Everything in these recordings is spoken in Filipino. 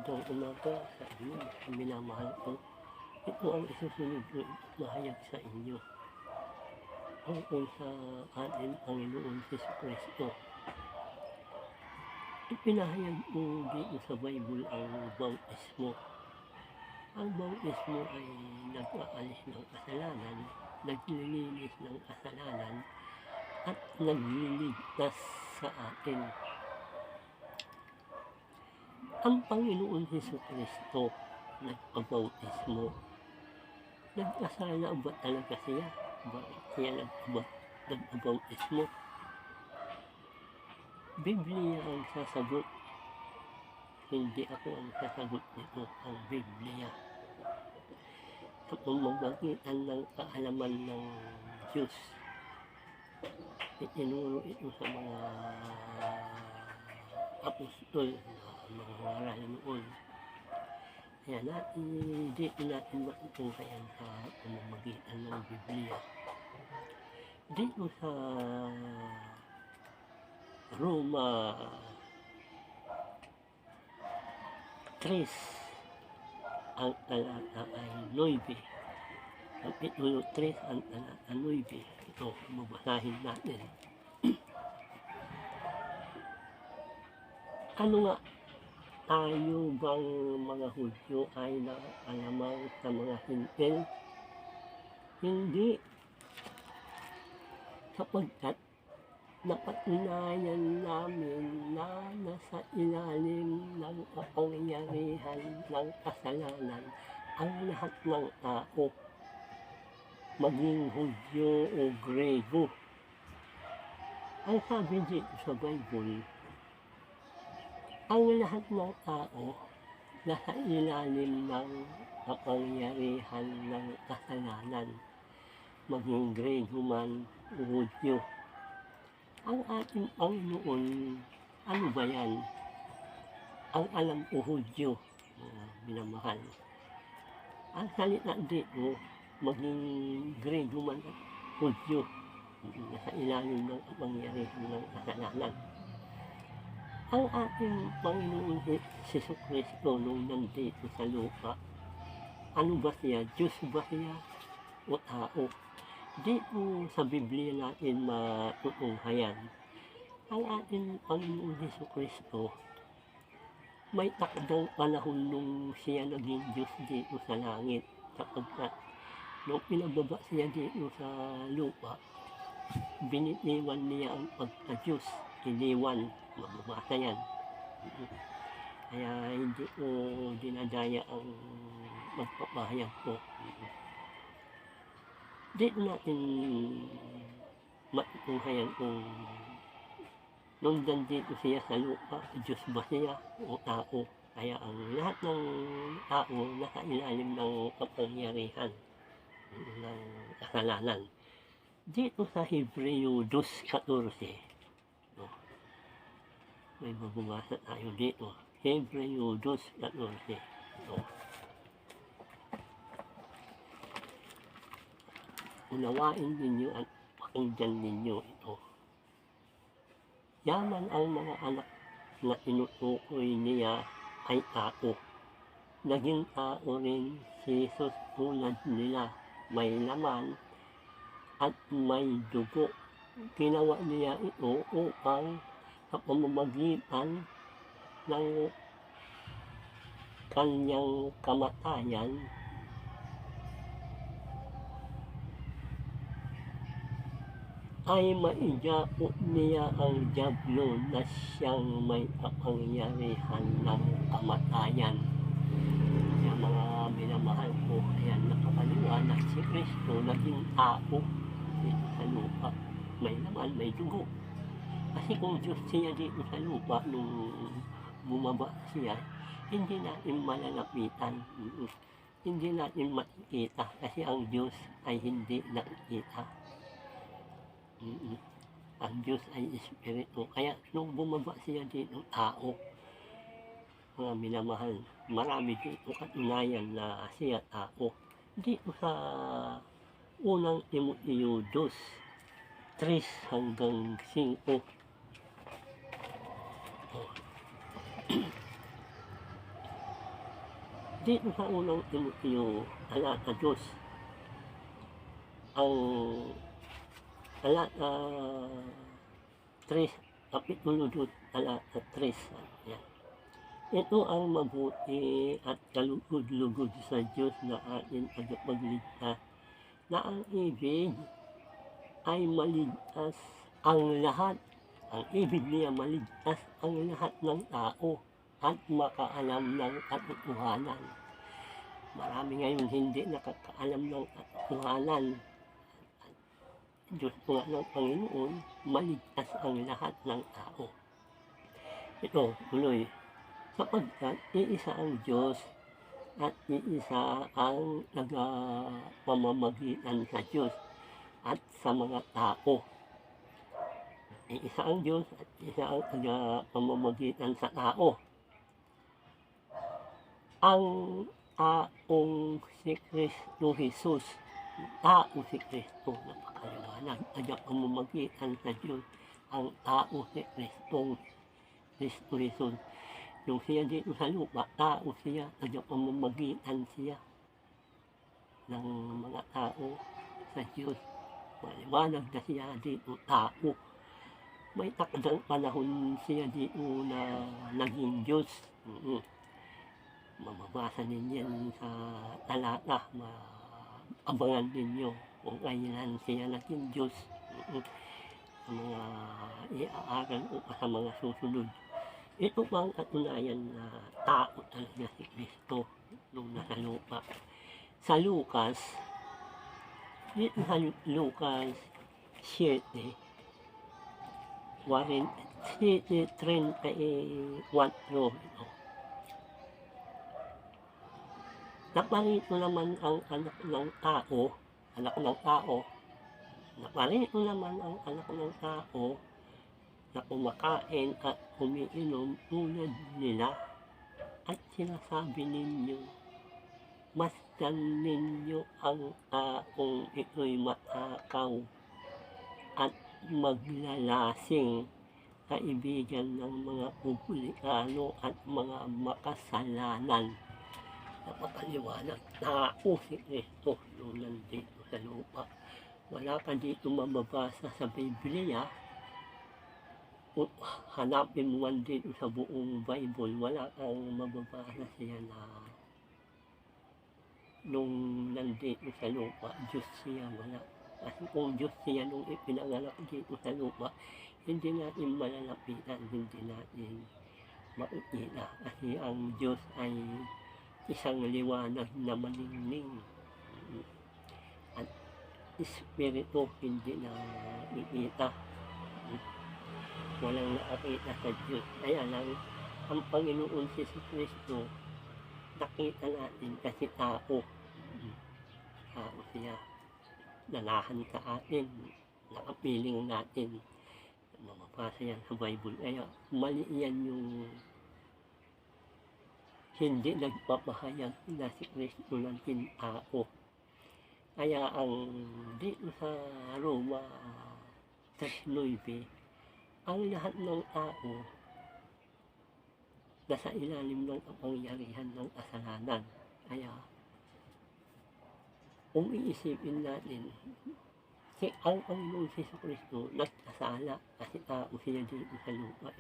Magandang umaga sa inyo, minamahal ko. Ito ang isusunod ko mahayag sa inyo tungkol sa ating Panginoon Jesucristo. Ipinahayag ko dito sa Bible ang bautismo. Ang bautismo ay nag-aalis ng kasalanan, naglilinis ng kasalanan, at nagliligtas sa atin. Ang Panginoon Jesucristo nagpabautismo. Nagkasala ba talaga siya? Bakit siya nagpabautismo? Biblia ang sasagot. Hindi ako ang sasagot nito, ang Biblia. Sa pamamagitan ng kaalaman ng Diyos. Itinuro ito sa mga apostol na mga ngaral noon. Kaya dito natin matutunghayan sa pamamagitan ng Biblia. Dito sa Roma 3, ang talata ay 9. Kapitulo 3, ang talata 9. Ito, mabasahin natin. Ano nga, tayo bang mga Hudyo ay nakakalamang sa mga Hintil? Hindi. Sapagkat napatunayan namin na nasa ilalim ng kapangyarihan ng kasalanan ang lahat ng tao, maging Hudyo o Grego. Ang sabi dito sa Bible, ang lahat ng tao nasa ilalim ng kapangyarihan ng kasalanan, maging Grego man o Hudyo. Ang ating Panginoon, ano ba yan? Ang alam ko Hudyo, minamahal. Ang salita dito, maging Grego man at Hudyo, nasa ilalim ng kapangyarihan ng kasalanan. Ang ating Panginoon Jesucristo nung nandito sa lupa, ano ba siya? Diyos ba siya o tao? Dito sa Biblia natin matutunghayan. Ang ating Panginoon Jesucristo, may takdang panahon nung siya naging Diyos dito sa langit. Sapagkat nung pinababa siya dito sa lupa, binitiwan niya ang pagka-Diyos, iniwan. Mababasa yan. Kaya hindi ko dinadaya ang magpapahayag ko. Dito natin matutunghayan kung nung nandito siya sa lupa, Diyos ba siya o tao? Kaya ang lahat ng tao nasa ilalim ng kapangyarihan ng kasalanan. Dito sa Hebreo 2:14, may mababasa tayo dito. Hebreo 2:14. Unawain ninyo at pakinggan ninyo ito. Yaman ang mga anak na tinutukoy niya ay tao. Naging tao rin si Jesus tulad nila, may laman at may dugo. Ginawa niya ito upang sa pamamagitan ng kanyang kamatayan ay maidyapo niya ang dyablo na siyang may kapangyarihan ng kamatayan. Kaya mga minamahal ko, ayan, nakapaliwanag si Kristo naging tao dito sa lupa. May laman, may dugo. Kasi kung Diyos siya dito sa lupa nung bumaba siya, hindi natin malalapitan. Hindi natin makikita kasi ang Diyos ay hindi nakikita. Ang Diyos ay Espiritu. Kaya nung bumaba siya dito, tao, mga minamahal, marami dito katunayan na siya tao. Dito sa unang Timoteo 2:3-5. dito sa unang Timoteo, talata 2, ang talata 3, kapitulo 2, talata 3, yan. Ito ang mabuti at kalugod-lugod sa Diyos na ating tagapagligtas, na ang ibig ay maligtas ang lahat. Ang ibig niya maligtas ang lahat ng tao at makaalam ng katotohanan. Marami ngayon hindi nakakaalam ng katotohanan. Diyos po ng Panginoon, maligtas ang lahat ng tao. Ito, tuloy. Sapagkat iisa ang Diyos at iisa ang nagpamamagitan sa Diyos at sa mga tao. Iisa ang Diyos at isa ang nagpamamagitan sa tao. Ang taong si Kristo Jesus, tao si Kristo, napakaliwanag, nagpamamagitan sa Diyos, ang tao si Kristo Jesus. Nung siya dito sa lupa, tao siya, nagpamamagitan siya ng mga tao sa Diyos. Maliwanag na siya dito, tao. May takdang panahon siya dito na naging Diyos. Mababasa ninyo sa talata, maabangan ninyo kung kailan siya naging Diyos. Sa mga iaaral o sa mga susunod. Ito bang katunayan na tao talaga si Kristo nung nasa lupa? Sa Lucas, dito sa Lucas 7, 7:34 ito. Naparito naman ang anak ng tao, naparito naman ang anak ng tao na kumakain at umiinom tulad nila, at sinasabi ninyo, masdan ninyo ang taong ito'y matakaw at maglalasing, kaibigan ng mga publikano at mga makasalanan. Napakaliwanag, tao si Kristo nung nandito sa lupa. Wala ka dito mababasa sa Biblia. Hanapin mo man dito sa buong Bible, wala kang mababasa siya na nung nandito sa lupa, Diyos siya, wala. Kasi kung Diyos siya nung ipinanganak dito sa lupa, hindi natin malalapitan, hindi natin makikita. Kasi ang Diyos ay isang liwanag na malingning. At Espiritu hindi na ikita. Walang nakakita sa Diyos. Kaya lang, ang Panginoon Jesus Kristo, nakita natin kasi tao. Tao siya. Nalahan sa atin. Nakapiling natin. Mababasa yan sa Bible. Kaya mali yan yung hindi nagpapahayag na si Kristo naging tao. Kaya ang dito sa Roma 3:9, ang lahat ng tao nasa ilalim ng kapangyarihan ng kasalanan. Kaya, kung iisipin natin, ang Panginoon Jesu Kristo nagkasala kasi tao siya dito sa lupa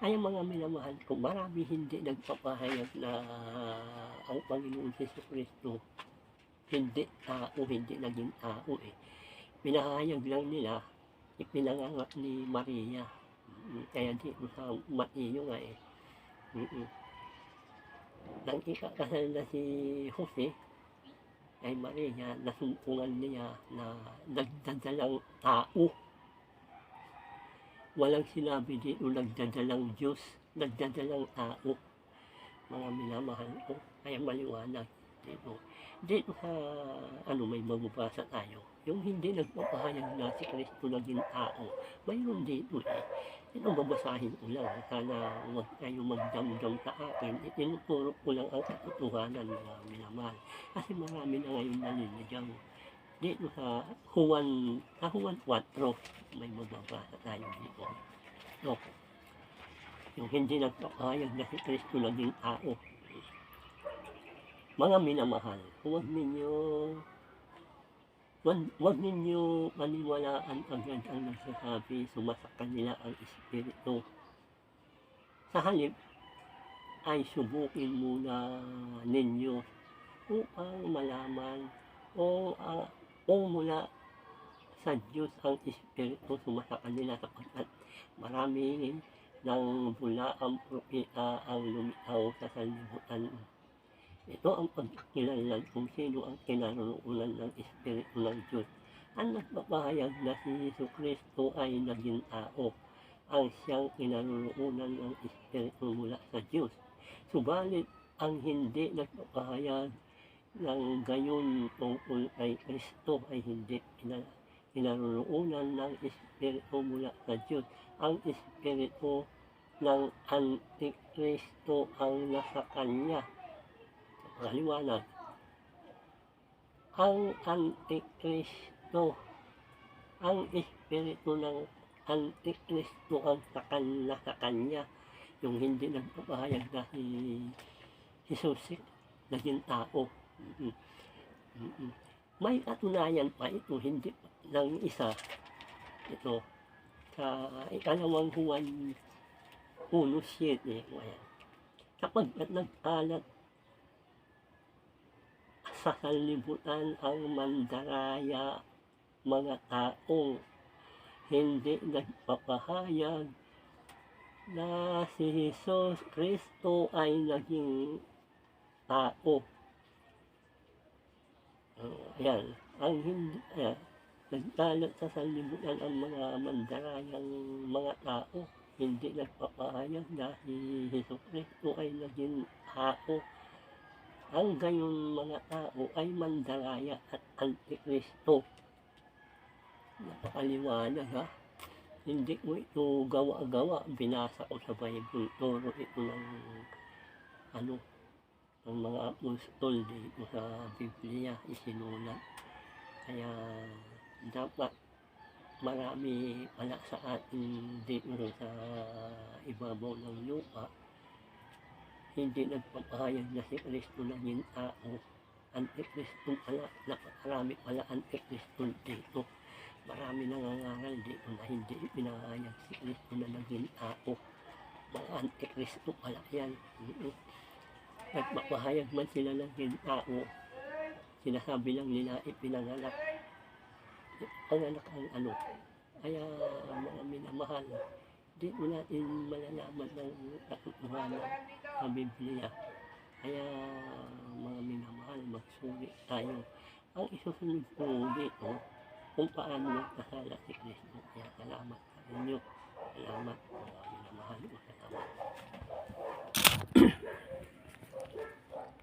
Kaya mga minamahal ko, marami hindi nagpapahayag na ang Panginoon Jesu Kristo hindi tao, hindi naging tao Pinahayag lang nila, ipinanganak ni Maria. Kaya dito sa Mateo nga Nang ikakasal na si Jose kay Maria, nasumpungan niya na nagdadalang tao. Walang sinabi dito nagdadalang Diyos, nagdadalang tao. Mga minamahal ko, kaya maliwanag dito. Dito sa may mababasa tayo, yung hindi nagpapahayag na si Kristo naging tao, mayroon dito Ito babasahin ko lang, sana huwag kayo magdamdam sa akin. Itinuturo ko lang ang katotohanan, mga minamahal. Kasi marami na ngayon naliligaw. Dito sa Juan 4, may mababasa tayo dito. No. yung hindi nagpapahayag na si Kristo naging tao. Mga minamahal, huwag ninyo paniwalaan agad ang nagsasabi sumasa kanila ang Espiritu. Sa halip ay subukin muna ninyo upang malaman kung mula sa Diyos ang Espiritu sumasa kanila, sapagkat marami ng bulaang propeta ang lumitaw sa sanlibutan. Ito ang pagkakilala kung sino ang kinaroroonan ng Espiritu ng Diyos. Ang nagpapahayag na si Jesucristo ay naging tao, ang siyang kinaroroonan ng Espiritu mula sa Diyos. Subalit, ang hindi nagpapahayag ng gayon tungkol kay Kristo ay hindi kinaroroonan ng Espiritu mula sa Diyos. Ang Espiritu ng Antikristo ang nasa kanya. Maliwanag, ang Antikristo, ang Espiritu ng Antikristo ang nasa kanya, yung hindi nagpapahayag na si Jesus naging tao. May katunayan pa ito, hindi lang isa. Ito, sa ikalawang Juan 1:7, sapagkat nag-alat sa sanlibutan ang mandaraya, mga taong hindi nagpapahayag na si Jesus Kristo ay naging tao. Ayan, nagkalat sa sanlibutan ang mga mandarayang mga tao, hindi nagpapahayag na si Jesus Kristo ay naging tao. Ang gayon mga tao ay mandaraya at Antikristo. Napakaliwanag, ha? Hindi ko ito gawa-gawa. Binasa ko sa Bible. Turo ito ng mga apostol dito sa Biblia isinulat. Kaya dapat marami pala sa atin dito sa ibabaw ng lupa hindi nagpapahayag na si Kristo naging tao. Antikristo pala, napakarami pala Antikristo dito. Marami nangangaral dito na hindi pinahayag si Kristo na naging tao. Mga Antikristo pala yan. Nagpapahayag man sila naging tao, sinasabi lang nila ipinanganak. Panganak ang Kaya mga minamahal, di mo natin malalaman ng katotohanan sa Biblia. Kaya mga minamahal, magsuri tayo. Ang isusunod ko dito, kung paano nagkasala si Kristo. Kaya salamat sa inyo. Salamat mga minamahal.